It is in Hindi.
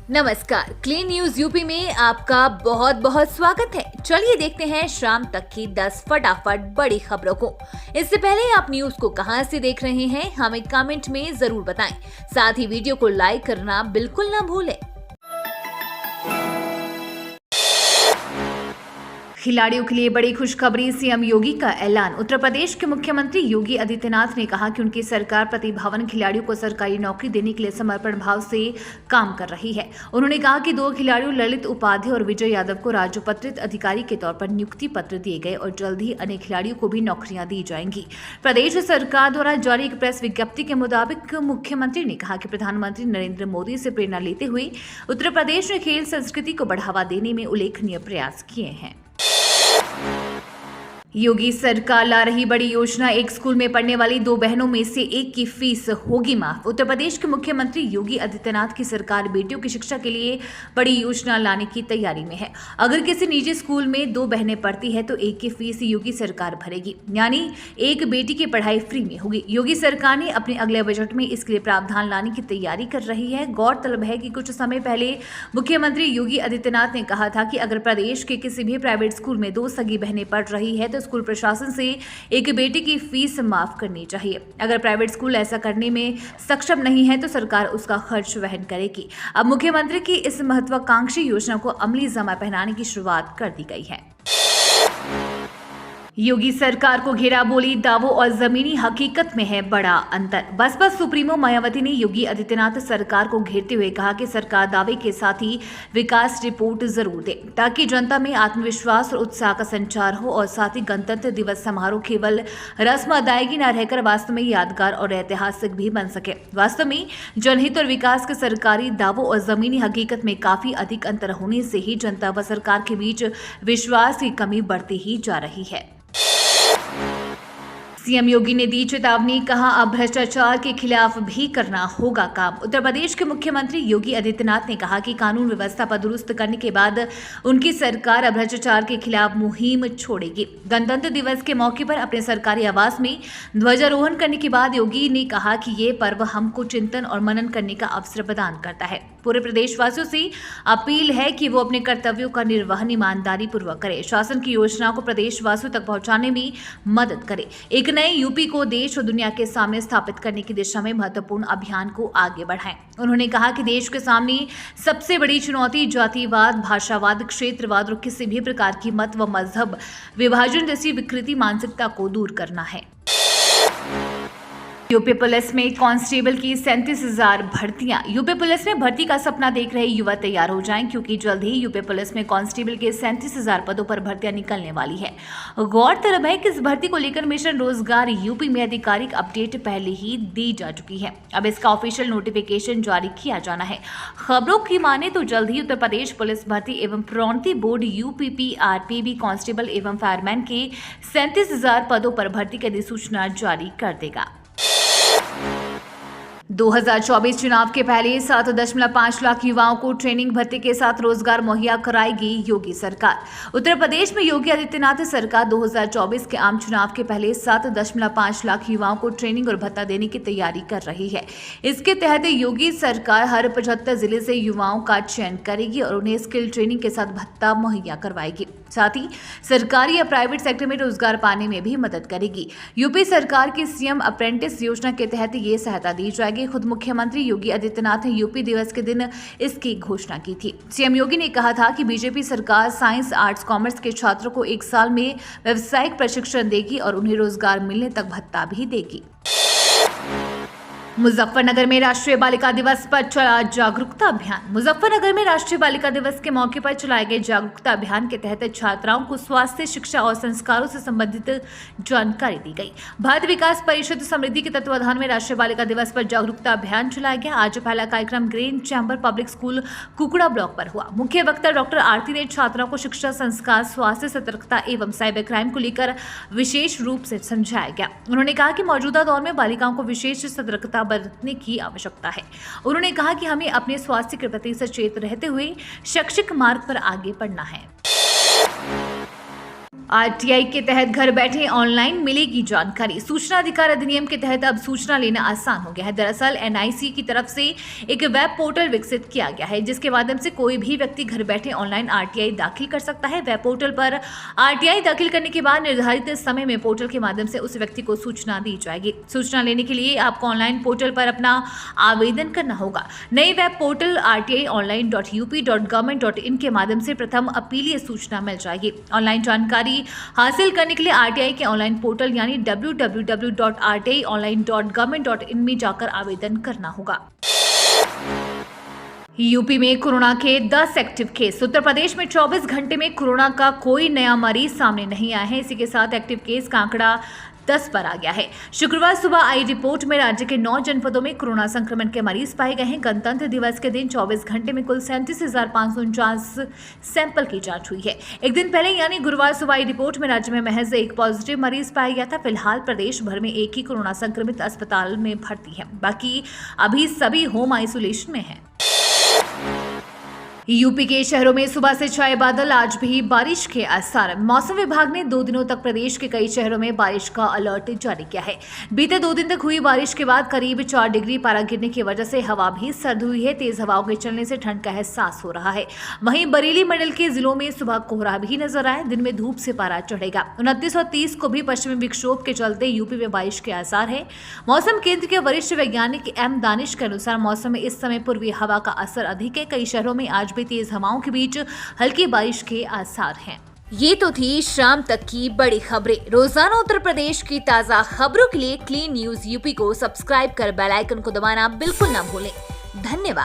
नमस्कार, क्लीन न्यूज यूपी में आपका बहुत बहुत स्वागत है। चलिए देखते हैं शाम तक की 10 फटाफट बड़ी खबरों को। इससे पहले आप न्यूज को कहां से देख रहे हैं, हमें कमेंट में जरूर बताएं। साथ ही वीडियो को लाइक करना बिल्कुल ना भूलें। खिलाड़ियों के लिए बड़ी खुशखबरी, सीएम योगी का ऐलान। उत्तर प्रदेश के मुख्यमंत्री योगी आदित्यनाथ ने कहा कि उनकी सरकार प्रतिभावान खिलाड़ियों को सरकारी नौकरी देने के लिए समर्पण भाव से काम कर रही है। उन्होंने कहा कि 2 खिलाड़ियों ललित उपाध्याय और विजय यादव को राजपत्रित अधिकारी के तौर पर नियुक्ति पत्र दिए गए और जल्द ही अन्य खिलाड़ियों को भी नौकरियां दी जाएंगी। प्रदेश सरकार द्वारा जारी एक प्रेस विज्ञप्ति के मुताबिक मुख्यमंत्री ने कहा कि प्रधानमंत्री नरेंद्र मोदी से प्रेरणा लेते हुए उत्तर प्रदेश ने खेल संस्कृति को बढ़ावा देने में उल्लेखनीय प्रयास किए हैं। योगी सरकार ला रही बड़ी योजना, एक स्कूल में पढ़ने वाली 2 बहनों में से एक की फीस होगी माफ। उत्तर प्रदेश के मुख्यमंत्री योगी आदित्यनाथ की सरकार बेटियों की शिक्षा के लिए बड़ी योजना लाने की तैयारी में है। अगर किसी निजी स्कूल में 2 बहनें पढ़ती है तो एक की फीस योगी सरकार भरेगी, यानी एक बेटी की पढ़ाई फ्री में होगी। योगी सरकार ने अपने अगले बजट में इसके लिए प्रावधान लाने की तैयारी कर रही है। गौरतलब है कि कुछ समय पहले मुख्यमंत्री योगी आदित्यनाथ ने कहा था कि अगर प्रदेश के किसी भी प्राइवेट स्कूल में 2 सगी बहनें पढ़ रही है तो स्कूल प्रशासन से एक बेटी की फीस माफ करनी चाहिए। अगर प्राइवेट स्कूल ऐसा करने में सक्षम नहीं है तो सरकार उसका खर्च वहन करेगी। अब मुख्यमंत्री की इस महत्वाकांक्षी योजना को अमली जमा पहनाने की शुरुआत कर दी गई है। योगी सरकार को घेरा, बोली दावों और जमीनी हकीकत में है बड़ा अंतर। बसपा सुप्रीमो मायावती ने योगी आदित्यनाथ सरकार को घेरते हुए कहा कि सरकार दावे के साथ ही विकास रिपोर्ट जरूर दे, ताकि जनता में आत्मविश्वास और उत्साह का संचार हो और साथ ही गणतंत्र दिवस समारोह केवल रस्म अदायगी न रहकर वास्तव में यादगार और ऐतिहासिक भी बन सके। वास्तव में जनहित और विकास के सरकारी दावों और जमीनी हकीकत में काफी अधिक अंतर होने से ही जनता व सरकार के बीच विश्वास की कमी बढ़ती ही जा रही है। सीएम योगी ने दी चेतावनी, कहा अब भ्रष्टाचार के खिलाफ भी करना होगा काम। उत्तर प्रदेश के मुख्यमंत्री योगी आदित्यनाथ ने कहा कि कानून व्यवस्था पर दुरुस्त करने के बाद उनकी सरकार अब भ्रष्टाचार के खिलाफ मुहिम छोड़ेगी। गणतंत्र दिवस के मौके पर अपने सरकारी आवास में ध्वजारोहण करने के बाद योगी ने कहा कि ये पर्व हमको चिंतन और मनन करने का अवसर प्रदान करता है। पूरे प्रदेशवासियों से अपील है कि वो अपने कर्तव्यों का निर्वहन ईमानदारी पूर्वक करे, शासन की योजनाओं को प्रदेशवासियों तक पहुंचाने में मदद करे, एक नए यूपी को देश और दुनिया के सामने स्थापित करने की दिशा में महत्वपूर्ण अभियान को आगे बढ़ाएं। उन्होंने कहा कि देश के सामने सबसे बड़ी चुनौती जातिवाद, भाषावाद, क्षेत्रवाद और किसी भी प्रकार की मत व मजहब विभाजन जैसी विकृति मानसिकता को दूर करना है। यूपी पुलिस में कांस्टेबल की 37,000 भर्तियां। यूपी पुलिस में भर्ती का सपना देख रहे युवा तैयार हो जाएं, क्योंकि जल्द ही यूपी पुलिस में कांस्टेबल के 37,000 पदों पर भर्तियां निकलने वाली है। गौरतलब है कि इस भर्ती को लेकर मिशन रोजगार यूपी में आधिकारिक अपडेट पहले ही दी जा चुकी है। अब इसका ऑफिशियल नोटिफिकेशन जारी किया जाना है। खबरों की माने तो जल्द ही उत्तर प्रदेश पुलिस भर्ती एवं प्रोन्नति बोर्ड यूपीपीआरपी भी कांस्टेबल एवं फायरमैन के 37,000 पदों पर भर्ती की अधिसूचना जारी कर देगा। 2024 चुनाव के पहले 7.5 लाख युवाओं को ट्रेनिंग भत्ते के साथ रोजगार मुहैया कराएगी योगी सरकार। उत्तर प्रदेश में योगी आदित्यनाथ सरकार 2024 के आम चुनाव के पहले 7.5 लाख युवाओं को ट्रेनिंग और भत्ता देने की तैयारी कर रही है। इसके तहत योगी सरकार हर 75 जिले से युवाओं का चयन करेगी और उन्हें स्किल ट्रेनिंग के साथ भत्ता मुहैया करवाएगी। साथ ही सरकारी या प्राइवेट सेक्टर में रोजगार पाने में भी मदद करेगी। यूपी सरकार की सीएम अप्रेंटिस योजना के तहत ये सहायता दी जाएगी। खुद मुख्यमंत्री योगी आदित्यनाथ ने यूपी दिवस के दिन इसकी घोषणा की थी। सीएम योगी ने कहा था कि बीजेपी सरकार साइंस, आर्ट्स, कॉमर्स के छात्रों को 1 साल में व्यावसायिक प्रशिक्षण देगी और उन्हें रोजगार मिलने तक भत्ता भी देगी। मुजफ्फरनगर में राष्ट्रीय बालिका दिवस पर चला जागरूकता अभियान। मुजफ्फरनगर में राष्ट्रीय बालिका दिवस के मौके पर चलाए गए जागरूकता अभियान के तहत छात्राओं को स्वास्थ्य, शिक्षा और संस्कारों से संबंधित जानकारी दी गई। भारत विकास परिषद समृद्धि के तत्वाधान में राष्ट्रीय बालिका दिवस पर जागरूकता अभियान चलाया गया। आज पहला कार्यक्रम green chamber public school Kukra block पर हुआ। मुख्य वक्ता डॉक्टर आरती ने छात्राओं को शिक्षा, संस्कार, स्वास्थ्य, सतर्कता एवं साइबर क्राइम को लेकर विशेष रूप से समझाया गया। उन्होंने कहा कि मौजूदा दौर में बालिकाओं को विशेष सतर्कता बरतने की आवश्यकता है। उन्होंने कहा कि हमें अपने स्वास्थ्य के प्रति सचेत रहते हुए शैक्षिक मार्ग पर आगे बढ़ना है। आरटीआई के तहत घर बैठे ऑनलाइन मिलेगी जानकारी। सूचना अधिकार अधिनियम के तहत अब सूचना लेना आसान हो गया है। दरअसल एनआईसी की तरफ से एक वेब पोर्टल विकसित किया गया है, जिसके माध्यम से कोई भी व्यक्ति घर बैठे ऑनलाइन आरटीआई दाखिल कर सकता है। वेब पोर्टल पर आरटीआई दाखिल करने के बाद निर्धारित समय में पोर्टल के माध्यम से उस व्यक्ति को सूचना दी जाएगी। सूचना लेने के लिए आपको ऑनलाइन पोर्टल पर अपना आवेदन करना होगा। नई वेब पोर्टल rti.online.up.government.in के माध्यम से प्रथम अपीलीय सूचना मिल जाएगी। ऑनलाइन जानकारी हासिल करने के लिए आरटीआई के ऑनलाइन पोर्टल यानी www.rti.online.government.in में जाकर आवेदन करना होगा। यूपी में कोरोना के 10 एक्टिव केस। उत्तर प्रदेश में 24 घंटे में कोरोना का कोई नया मरीज सामने नहीं आया है। इसी के साथ एक्टिव केस का आंकड़ा 10 पर आ गया है। शुक्रवार सुबह आई रिपोर्ट में राज्य के 9 जनपदों में कोरोना संक्रमण के मरीज पाए गए हैं। गणतंत्र दिवस के दिन 24 घंटे में कुल 37,549 सैंपल की जांच हुई है। एक दिन पहले यानी गुरुवार सुबह आई रिपोर्ट में राज्य में महज एक पॉजिटिव मरीज पाया गया था। फिलहाल प्रदेश भर में एक ही कोरोना संक्रमित अस्पताल में भर्ती है, बाकी अभी सभी होम आइसोलेशन में हैं। यूपी के शहरों में सुबह से छाए बादल, आज भी बारिश के आसार। मौसम विभाग ने 2 दिनों तक प्रदेश के कई शहरों में बारिश का अलर्ट जारी किया है। बीते 2 दिन तक हुई बारिश के बाद करीब 4 डिग्री पारा गिरने की वजह से हवा भी सर्द हुई है। तेज हवाओं के चलने से ठंड का एहसास हो रहा है। वहीं बरेली मंडल के जिलों में सुबह कोहरा भी नजर आया। दिन में धूप से पारा चढ़ेगा। 29 और 30 को भी पश्चिमी विक्षोभ के चलते यूपी में बारिश के आसार है। मौसम केंद्र के वरिष्ठ वैज्ञानिक एम दानिश के अनुसार मौसम में इस समय पूर्वी हवा का असर अधिक है। कई शहरों में आज भी तेज हवाओं के बीच हल्की बारिश के आसार हैं। ये तो थी शाम तक की बड़ी खबरें। रोजाना उत्तर प्रदेश की ताजा खबरों के लिए क्लीन न्यूज यूपी को सब्सक्राइब कर बेल आइकन को दबाना बिल्कुल ना भूलें। धन्यवाद।